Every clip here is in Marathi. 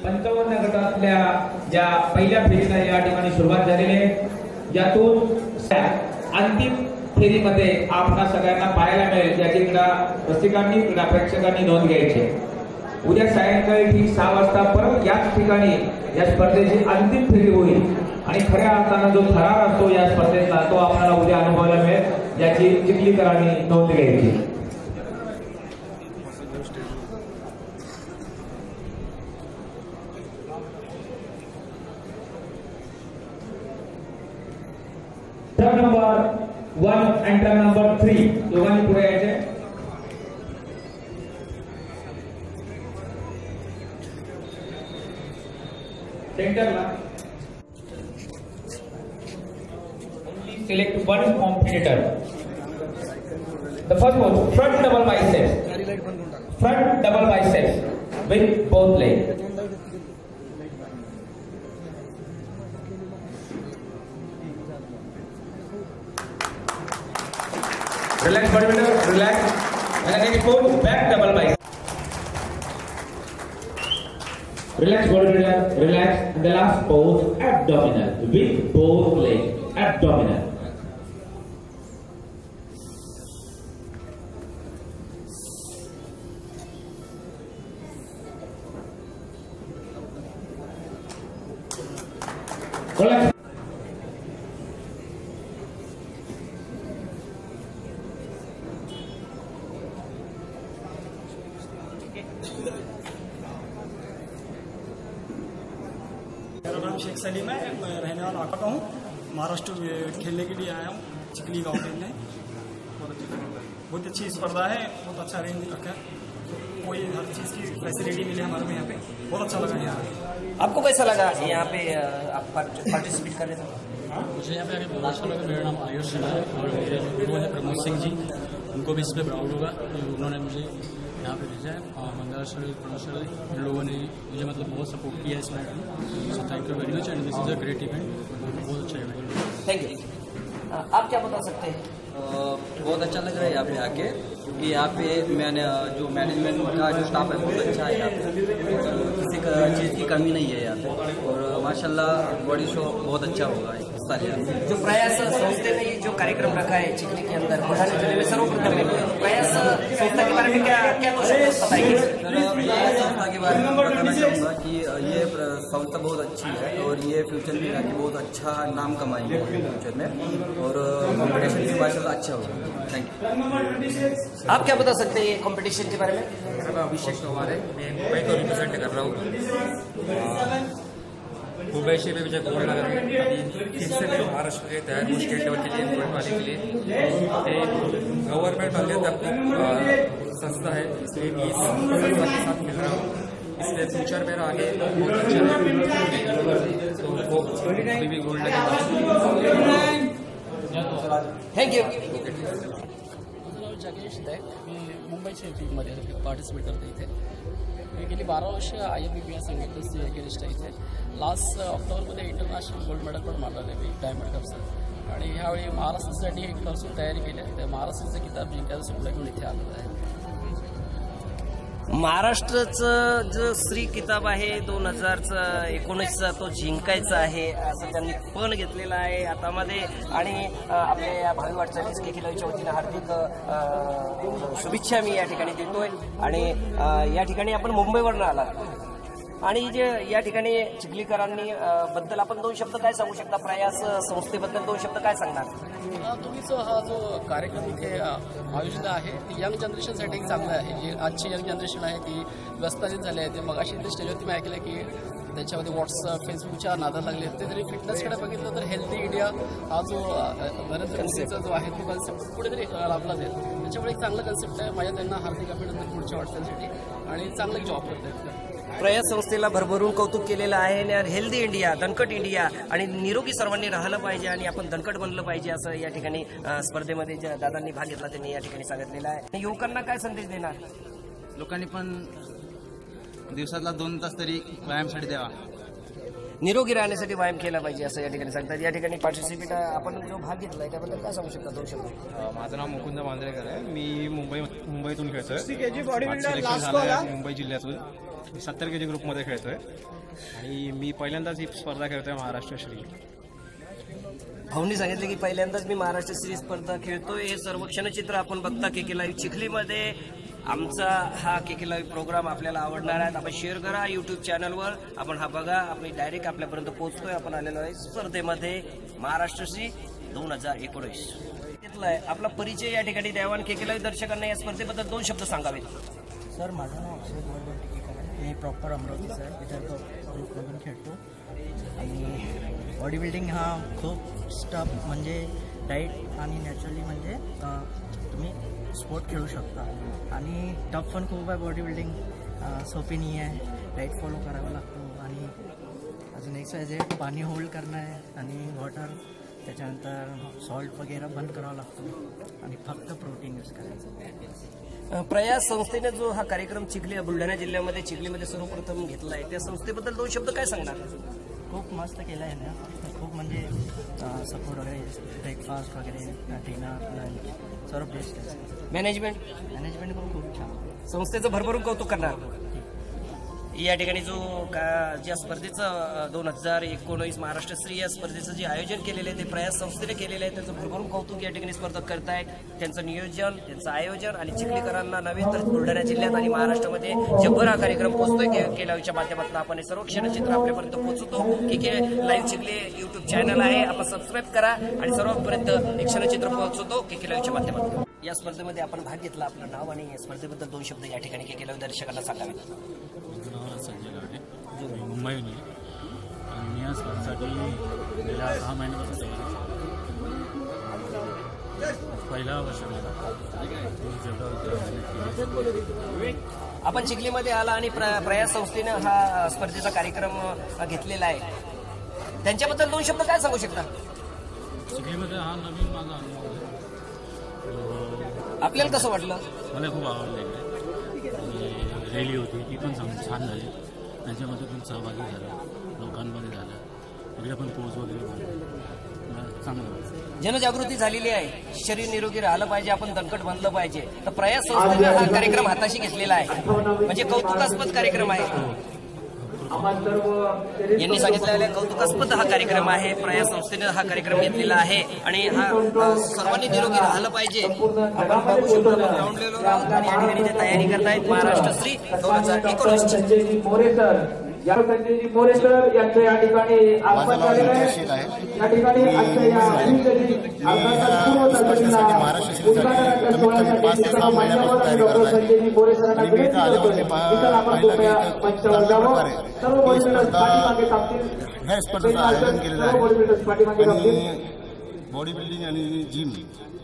55 गटातल्या ज्या पहिल्या फेरीला या ठिकाणी सुरुवात झालेली आहे, यातून अंतिम फेरीमध्ये आपणा सगळ्यांना पाहायला मिळेल याची क्रीडा रसिकांनी क्रीडा प्रेक्षकांनी नोंद घ्यायची. उद्या सायंकाळी ठीक 6 वाजता परत याच ठिकाणी या स्पर्धेची अंतिम फेरी होईल आणि खऱ्या अर्थानं जो थरार असतो या स्पर्धेतला तो आपल्याला उद्या अनुभवायला मिळेल याची चिखलीकरांनी नोंद घ्यायची. Turn number 1 and turn number 3 दोघांनी पुढे यायचे. सेंटरला only select one competitor. The first one, front double biceps. Front double biceps with both legs. Relax bodybuilder, relax. And the next pose, back double bicep. Relax bodybuilder, relax. And the last pose, abdominal with both legs. Abdominal. Relax. मेरा नाम शेख सलीम है, मैं रहने वाला आका का हूँ। महाराष्ट्र खेलने के लिए आया हूँ, चिखली गाँव खेलने। बहुत अच्छी स्पर्धा है, बहुत अच्छा रेंज रखा है, कोई हर चीज़ की फैसिलिटी मिली हमारे में यहाँ पे, बहुत अच्छा लगा यहाँ। आपको कैसा लगा यहाँ पे आप पार्टिसिपेट कर रहे थे? मुझे यहाँ पे आके बहुत अच्छा लगा। मेरा नाम आयुष सिन्हा है और मेरे जो गुरु है प्रमोद सिंह जी, उनको भी इस पर प्राउड होगा। उन्होंने मुझे यहाँ पे भेजा है और मंगल शरीर प्रणव शरीर इन लोगों ने मुझे मतलब बहुत सपोर्ट किया है इस मैच में। So thank you very much end this is a great event, बहुत अच्छा इवेंट। Thank you. आप क्या बता सकते हैं? बहुत अच्छा लग रहा है यहाँ पे आके, क्योंकि यहाँ पे मैंने जो मैनेजमेंट का जो स्टाफ है बहुत अच्छा है यहाँ पे, किसी चीज़ की कमी नहीं है यहाँ पे और माशाल्लाह बॉडी शो बहुत अच्छा होगा इस साल यहाँ पे। जो प्रयास संस्था ने जो कार्यक्रम रखा है चिखली के अंदर बुलढाना जिले में सर्वप्रथम है, प्रयास संस्था के बारे में क्या क्या बताएंगे? संस्था के बारे में बताना चाहूँगा कि ये संस्था बहुत अच्छी है और ये फ्यूचर में जाके बहुत अच्छा नाम कमाएंगे फ्यूचर में और कॉम्पिटिशन भी माशाल्लाह अच्छा होगा। Thank you. आप क्या बता सकते हैं कंपटीशन के बारे में? मेरा नाम अभिषेक कुमार है, मैं मुंबई को रिप्रेजेंट कर रहा हूँ। मुंबई से भी मुझे गोल्ड लगा है, अभी फिर से मैं महाराष्ट्र के तैयार हूँ स्टेट लेवल के लिए गोल्ड पाने के लिए। गवर्नमेंट वाले अपनी संस्था है, इसलिए भी संस्था के साथ मिल रहा हूँ, इसलिए फ्यूचर मेरा आगे बहुत अच्छा है, तो वो अभी भी गोल्ड लगेगा। Thank you. माझं नाव जगेश आहे, मी मुंबईच्या टीममध्ये पार्टिसिपेट करते इथे. मी गेली 12 वर्ष IFBB संघटनेचे गेस्ट आहे इथे. लास्ट ऑक्टोबरमध्ये इंटरनॅशनल गोल्ड मेडल पण मारलेलं आहे मी डायमंड कपचं आणि ह्यावेळी महाराष्ट्रासाठी एक कसून तयारी केली आहे. महाराष्ट्राचं किताब जिंकायचं स्वप्न घेऊन इथे आलेलं आहे. महाराष्ट्राचं जो श्री किताब आहे 2019चा तो जिंकायचा आहे असं त्यांनी पण घेतलेला आहे हातामध्ये आणि आपल्या भावी वाटचालीस केखिलाच्या वतीनं हार्दिक शुभेच्छा मी या ठिकाणी देतोय. आणि या ठिकाणी आपण मुंबईवरून आला आणि जे या ठिकाणी चिखलीकरांनी बद्दल आपण 2 शब्द काय सांगू शकता? प्रयास संस्थेबद्दल 2 शब्द काय सांगणार? तुम्हीचा हा जो कार्यक्रम इथे आयोजित आहे ती यंग जनरेशनसाठी एक चांगला आहे. जी आजची यंग जनरेशन आहे ती व्यस्तचित झाली आहे. ते मग अशी ते स्टेजवरती मी ऐकलं की त्याच्यामध्ये व्हॉट्सअप फेसबुकच्या नादात लागले ते जरी फिटनेसकडे बघितलं तर हेल्दी इंडिया हा जो नरेंद्र मोदीचा जो आहे तो कन्सेप्ट कुठेतरी लाभला जाईल. त्याच्यामुळे एक चांगला कन्सेप्ट आहे. माझ्या त्यांना हार्दिक अभिनंदन पुढच्या वाटचालीसाठी आणि चांगलं जॉब करतात. प्रयास संस्थेला भरभरून कौतुक केलेलं आहे आणि हेल्दी इंडिया दणकट इंडिया आणि निरोगी सर्वांनी राहिलं पाहिजे आणि आपण दणकट बनलं पाहिजे असं या ठिकाणी स्पर्धेमध्ये ज्या दादांनी भाग घेतला त्यांनी या ठिकाणी सांगितलेलं आहे. युवकांना काय संदेश देणार? लोकांनी पण दिवसातला 2 तास तरी व्यायामासाठी द्यावा, निरोगी राहण्यासाठी व्यायाम केला पाहिजे असं या ठिकाणी सांगतात. या ठिकाणी पार्टिसिपेट आपण जो भाग घेतलाय त्याबद्दल काय सांगू शकता 2 शब्द? माझं नाव मुकुंद मांजरेकर आहे. मी मुंबईतून खेळतोय. Body builder last call Mumbai जिल्ह्यातून मी 70 kg ग्रुपमध्ये खेळतोय आणि मी पहिल्यांदाच ही स्पर्धा खेळतोय महाराष्ट्र श्री. भाऊंनी सांगितलं की पहिल्यांदाच मी महाराष्ट्र श्री स्पर्धा खेळतोय. हे सर्व क्षणचित्र आपण बघता KK लाईव्ह चिखलीमध्ये. आमचा हा KK लाईव्ह प्रोग्राम आपल्याला आवडणार आहे. आपण शेअर करा यूट्यूब चॅनलवर. आपण हा बघा. आपण डायरेक्ट आपल्यापर्यंत पोहोचतोय. आपण आलेलो आहे स्पर्धेमध्ये महाराष्ट्र श्री 2019. आपला परिचय या ठिकाणी द्यावा. KK लाईव्ह दर्शकांना या स्पर्धेबद्दल 2 शब्द सांगावेत. सर, माझं नाव अक्षय गोवर्धन टिकेकर आहे. मी प्रॉपर अमरावतीचा आहे. विदर्भ ग्रुपमधून खेळतो आणि बॉडी बिल्डिंग हा खूप स्टफ म्हणजे डाईट आणि नॅचरली म्हणजे तुम्ही स्पोर्ट खेळू शकता आणि टफ पण खूप आहे. बॉडी बिल्डिंग सोपी नाही आहे. डाईट फॉलो करावा लागतो आणि अजून एक्सरसाइज आहे. पाणी होल्ड करणं आहे आणि वॉटर, त्याच्यानंतर सॉल्ट वगैरे बंद करावा लागतो आणि फक्त प्रोटीन यूज करायचं. प्रयास संस्थेने जो हा कार्यक्रम बुलढाणा जिल्ह्यामध्ये चिखलीमध्ये सर्वप्रथम घेतला आहे, त्या संस्थेबद्दल 2 शब्द काय सांगणार? खूप मस्त केलं आहे ना. खूप म्हणजे सपोर्ट वगैरे, ब्रेकफास्ट वगैरे, डिनर, लंच सर्व बेस्ट आहे. मॅनेजमेंट पण खूप छान. संस्थेचं भरभरून कौतुक करणार. या ठिकाणी ज्या स्पर्धेचं 2019 महाराष्ट्र श्री या स्पर्धेचं जे आयोजन केलेलं आहे ते प्रयास संस्थेने केलेलं आहे. त्याचं भरभरून कौतुक या ठिकाणी स्पर्धक करतायत. त्यांचं नियोजन, त्यांचं आयोजन आणि चिखलीकरांना नव्हे तर बुलढाणा जिल्ह्यात आणि महाराष्ट्रामध्ये जगभर हा कार्यक्रम पोहोचतोय. KK लाईव्हच्या माध्यमातून आपण हे सर्व क्षणचित्र आपल्यापर्यंत पोहोचवतो. KK live Chikhli YouTube channel आहे. आपण सबस्क्राईब करा आणि सर्वांपर्यंत एक क्षणचित्र पोहोचवतो KK लाईव्हच्या माध्यमातून. या स्पर्धेमध्ये आपण भाग घेतला. आपलं नाव आणि या स्पर्धेबद्दल 2 शब्द या ठिकाणी KK लाईव्ह दर्शकांना सांगावे. संजय लाडे, मी मुंबईहून आहे आणि मी या स्पर्धेसाठी गेल्या 6 महिन्यापासून पहिला वर्ष आपण चिखलीमध्ये आला आणि प्रयास संस्थेनं हा स्पर्धेचा कार्यक्रम घेतलेला आहे. त्यांच्याबद्दल 2 शब्द काय सांगू शकता? चिखलीमध्ये हा नवीन माझा अनुभव आहे. आपल्याला कसं वाटलं? मला खूप आवडलं. रॅली होती ती पण छान झाली. त्यांच्यामध्ये पण सहभागी झाला, लोकांमध्ये झाला, इकडे पण पोच वगैरे चांगलं. जनजागृती झालेली आहे. शरीर निरोगी राहिलं पाहिजे, आपण दणकट बनलं पाहिजे. तर प्रयास संस्थेनं हा कार्यक्रम हाताशी घेतलेला आहे. म्हणजे कौतुकास्पद कार्यक्रम आहे. यांनी सांगितलेला कौतुकास्पद हा कार्यक्रम आहे. प्रयास संस्थेने हा कार्यक्रम घेतलेला आहे आणि हा सर्वांनी निरोगी राहिलं पाहिजे. आपण बघू शकतो ग्राउंड लेवलवर आहोत आणि या ठिकाणी ते तयारी करतायत महाराष्ट्र श्री 2019. संजयजी मोरे सर यांचं या ठिकाणी आगमन झालेलं आहे. या ठिकाणी संजयजी मोरे सरांना विनंती ह्या स्पर्धेचं आयोजन केलेलं आहे आणि बॉडी बिल्डिंग आणि जिम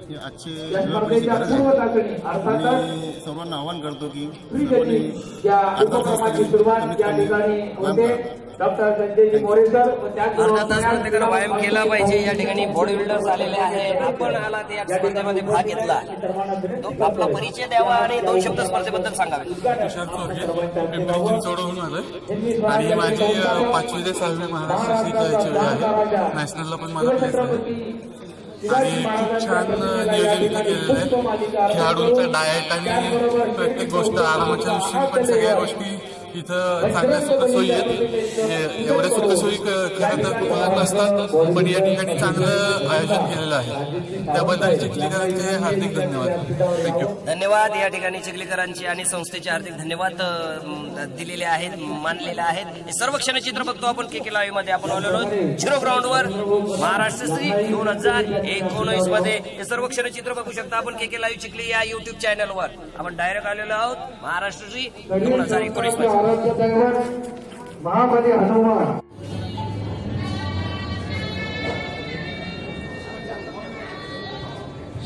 हे आजचे युवकांची गरज आहे. मी सर्वांना आवाहन करतो की प्रत्येकानं व्यायाम केला पाहिजे. या ठिकाणी बॉडी बिल्डर्स आलेले आहेत. आपण आला त्या स्पर्धेमध्ये भाग घेतला. आपला परिचय द्यावा आणि 2 शब्द स्पर्धेबद्दल सांगावे. सोडवून आलोय आणि माझी 5वी ते 6वी महाराष्ट्र श्री खेळायची वेळ आहे. नॅशनलला पण मला प्लेस आहे आणि खूप छान नियोजन इथे केलेलं आहे. खेळाडूंचा डाएट आणि प्रत्येक गोष्ट आरामाच्या दृष्टीने पण सगळ्या गोष्टी इथं चांगल्या सुखसोयी आहेत. एवढ्या सुखसोयी खरं तर कुठला नसतात, पण या ठिकाणी चांगलं आयोजन केलेलं आहे. त्याबद्दल चिखलीकरांचे हार्दिक धन्यवाद. थँक्यू. धन्यवाद. या ठिकाणी चिखलीकरांचे आणि संस्थेचे हार्दिक धन्यवाद दिलेले आहेत, मानलेले आहेत. हे सर्व क्षणचित्र बघतो आपण KK लाईव्ह मध्ये. आपण आलेलो 0 ग्राउंडवर महाराष्ट्र श्री 2019 मध्ये. हे सर्व क्षणचित्र बघू शकता आपण KK लाईव्ह चिखली या युट्यूब चॅनलवर. आपण डायरेक्ट आलेलो आहोत महाराष्ट्र श्री 2019 मध्ये. महाबली हनुमान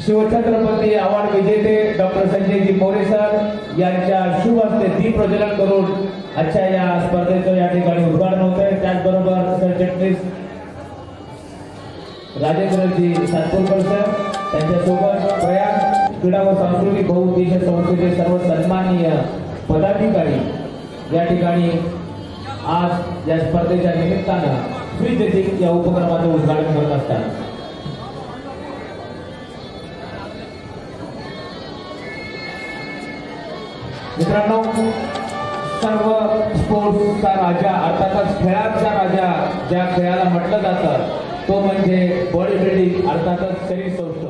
शिवछत्रपती अवॉर्ड विजेते डॉक्टर संजयजी मोरे सर यांच्या शुभ हस्ते दीप प्रज्वलन करून आजच्या या स्पर्धेचं या ठिकाणी उद्घाटन होत आहे. त्याचबरोबर सरचिटणीस राजेंद्रजी सातपूरकर सर त्यांच्यासोबत प्रयाग क्रीडा व सांस्कृतिक बहुउद्देशीय संस्थेचे सर्व सन्माननीय पदाधिकारी या ठिकाणी आज या स्पर्धेच्या निमित्तानं स्वीट या उपक्रमाचं उद्घाटन करत असतात. मित्रांनो, सर्व स्पोर्ट्सचा राजा अर्थातच खेळाचा राजा ज्या खेळाला म्हटलं जातं तो म्हणजे बॉडी बिल्डिंग अर्थातच शरीर सौष्ठव.